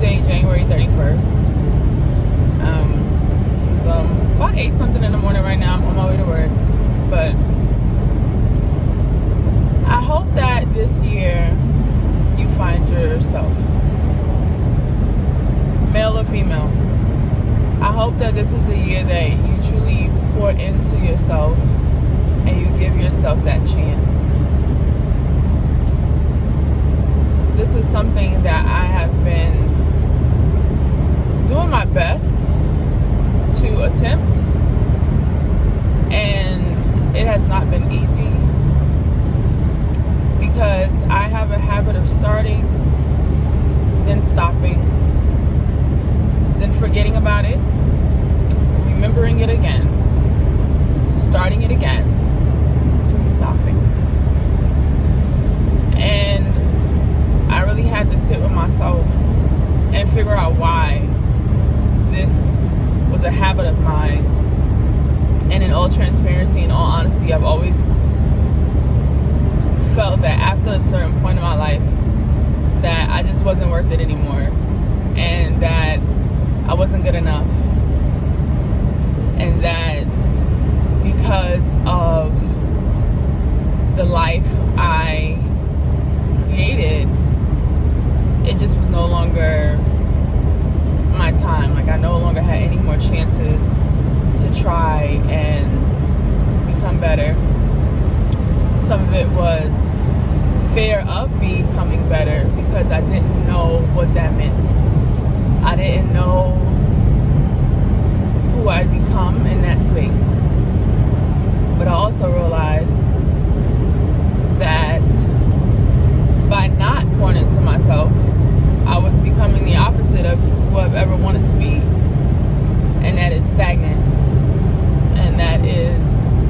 Tuesday, January 31st. It's about 8 something in the morning right now. I'm on my way to work. But I hope that this year you find yourself, male or female. I hope that this is the year that you truly pour into yourself and you give yourself that chance. This is something that I have been doing my best to attempt, and it has not been easy because I have a habit of starting, then stopping, then forgetting about it, remembering it again, starting it again, and stopping. And I really had to sit with myself and figure out why this was a habit of mine. And in all transparency and all honesty, I've always felt that after a certain point in my life that I just wasn't worth it anymore, and that I wasn't good enough, and that because of the life I created, it just was no longer my time. Like, I no longer had any more chances to try and become better. Some of it was fear of becoming better because I didn't know what that meant. I didn't know who I'd become in that space. But I also realized that by not pouring into myself, I was becoming the opposite of who I've ever wanted to be. And that is stagnant. And that is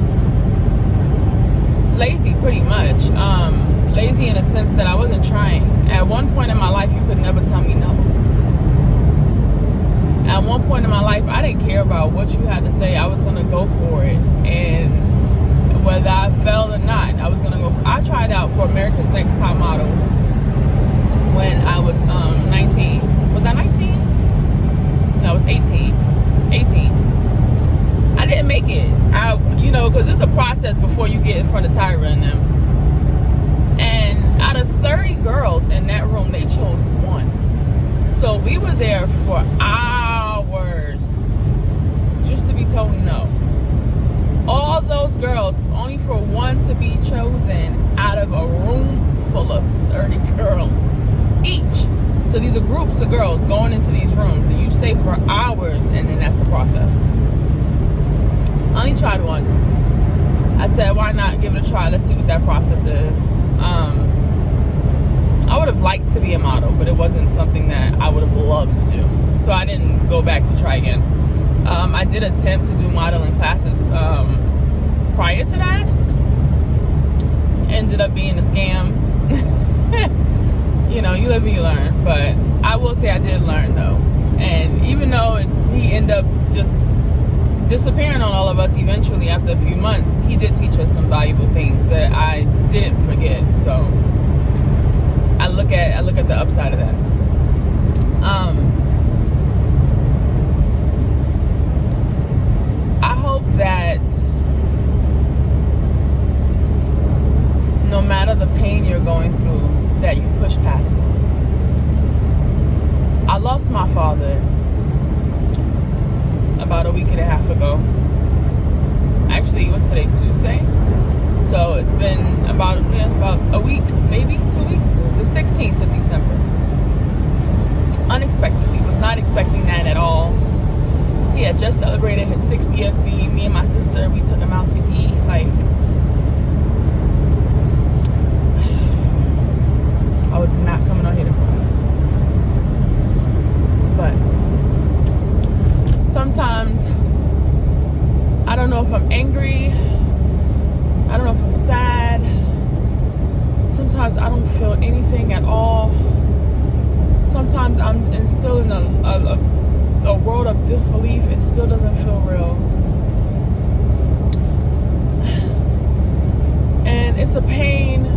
lazy, pretty much. Lazy in a sense that I wasn't trying. At one point in my life, you could never tell me no. At one point in my life, I didn't care about what you had to say. I was going to go for it. And whether I failed or not, I was going to go. I tried out for America's Next Top Model when I was 19. Was I 19? No, I was 18. 18. I didn't make it. Because it's a process before you get in front of Tyra and them. And out of 30 girls in that room, they chose one. So we were there for hours just to be told no. All those girls, only for one to be chosen out of a room full of 30 girls each. So these are groups of girls going into these rooms, and you stay for hours, and then that's the process. I only tried once. I said, why not give it a try? Let's see what that process is. I would have liked to be a model, but it wasn't something that I would have loved to do. So I didn't go back to try again. I did attempt to do modeling classes prior to that. Ended up being a scam. You live and you learn. But I will say I did learn, though. And even though he ended up just disappearing on all of us eventually after a few months, he did teach us some valuable things that I didn't forget. So I look at the upside of that. I hope that no matter the pain you're going through, that you push past it. I lost my father about a week and a half ago. Actually, what's today? Tuesday. So it's been about a week, maybe 2 weeks. The 16th of December. Unexpectedly. Was not expecting that at all. He had just celebrated his 60th. Me and my sister, we took him out to eat. I was not coming on here to cry. But sometimes I don't know if I'm angry. I don't know if I'm sad. Sometimes I don't feel anything at all. Sometimes I'm still in a world of disbelief. It still doesn't feel real. And it's a pain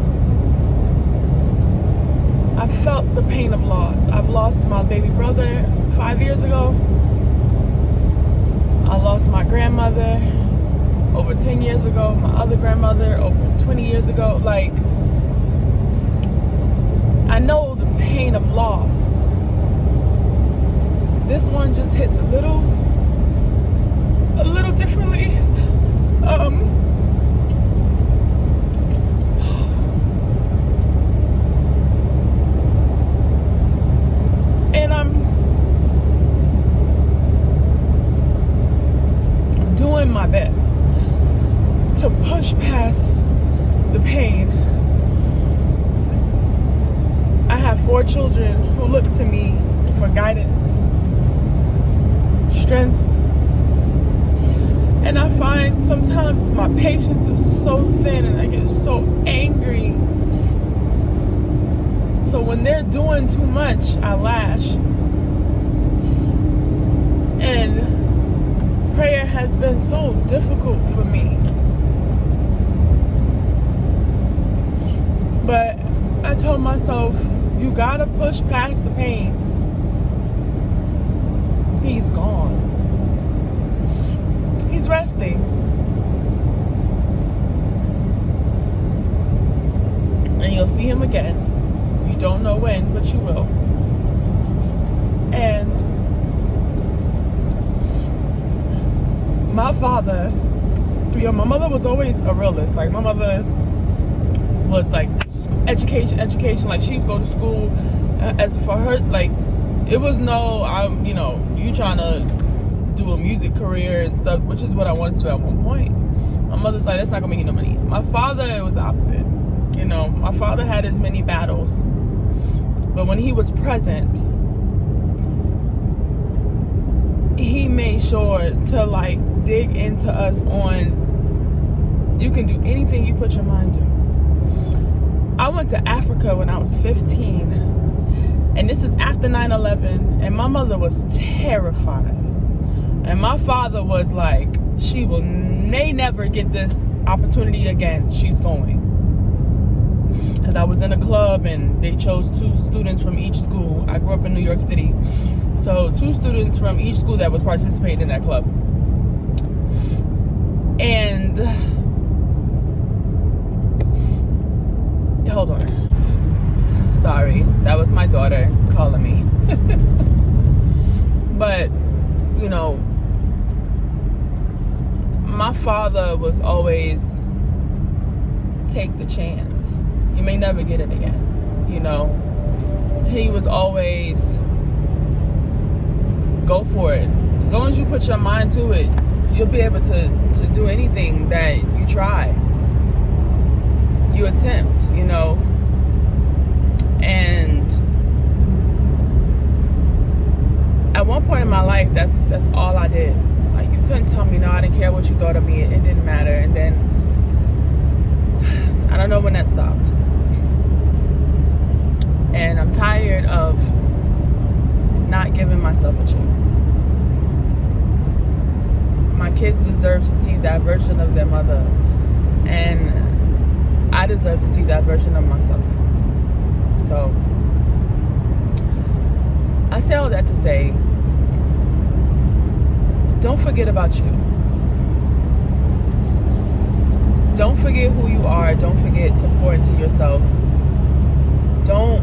I felt the pain of loss. I've lost my baby brother 5 years ago. I lost my grandmother over 10 years ago. My other grandmother over 20 years ago. Like, I know the pain of loss. This one just hits a little differently. And I'm doing my best to push past the pain. I have 4 children who look to me for guidance, strength, and I find sometimes my patience is so thin and I get so angry. So when they're doing too much, I lash. And prayer has been so difficult for me. But I told myself, you gotta push past the pain. He's gone. He's resting. And you'll see him again. You don't know when, but you will. And my father, my mother was always a realist. Like, my mother was like education. Like, she'd go to school as for her, like, it was no, you trying to do a music career and stuff, which is what I wanted to at one point. My mother's like, that's not gonna make you no money. My father was the opposite. My father had his many battles, but when he was present, he made sure to like dig into us on, you can do anything you put your mind to. I went to Africa when I was 15, and this is after 9/11, and my mother was terrified. And my father was like, may never get this opportunity again. She's going. Because I was in a club and they chose 2 students from each school. I grew up in New York City. So 2 students from each school that was participating in that club. And hold on. Sorry, that was my daughter calling me. But, my father was always take the chance. You may never get it again. He was always go for it. As long as you put your mind to it, you'll be able to do anything that you try. You attempt, And at one point in my life, that's all I did. Like, you couldn't tell me, no, I didn't care what you thought of me. It didn't matter. And then, I don't know when that stopped. And I'm tired of not giving myself a chance. My kids deserve to see that version of their mother. And I deserve to see that version of myself. So, I say all that to say, don't forget about you. Don't forget who you are. Don't forget to pour into yourself. Don't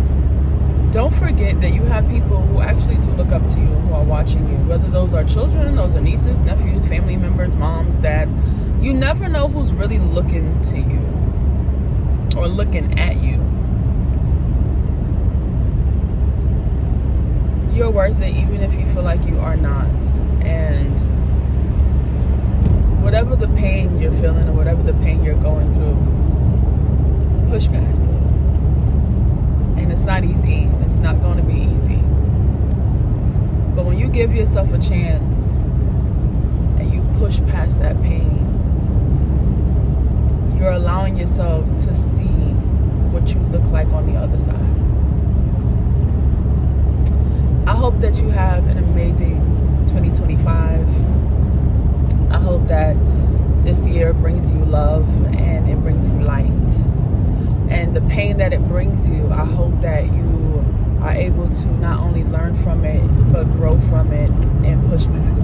forget that you have people who actually do look up to you, who are watching you. Whether those are children, those are nieces, nephews, family members, moms, dads. You never know who's really looking to you or looking at you. You're worth it even if you feel like you are not. And whatever the pain you're feeling or whatever the pain you're going through, push past it. And it's not easy. It's not going to be easy. But when you give yourself a chance and you push past that pain, you're allowing yourself to see what you look like on the other side. I hope that you have an amazing 2025. I hope that this year brings you love and it brings you light. And and the pain that it brings you, I hope that you are able to not only learn from it, but grow from it and push past